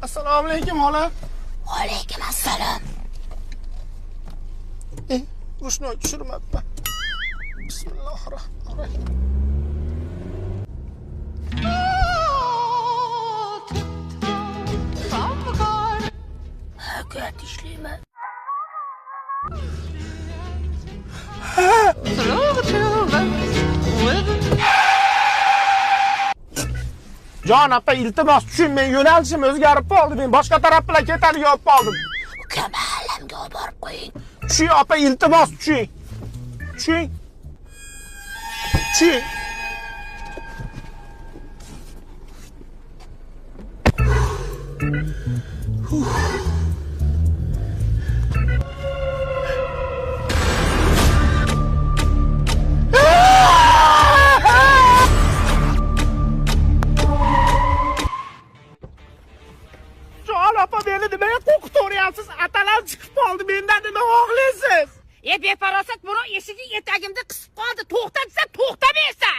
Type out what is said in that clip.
Assalomu alaykum, xola. Alaykum assalom. Rushnoy tushirmabman. Bismillahirrohmanirrohim. Hakat ishlayman. Jon apa, iltimos tushun, men yo'nalishim o'zgarib qoldi. Men boshqa taraf bilan ketadigan olib qoldim. Ukam mahallamga olib borib qo'ying. Tushing apa, iltimos tushing. Tushing. Tushing. Jon apa, meni nimaga qo'rqitaveryapsiz? Atalam chiqib qoldi, mendan nima xohlaysiz? Befarosat buni eshigi etagimda qisib qoldi. To'xta desam to'xtamaysan.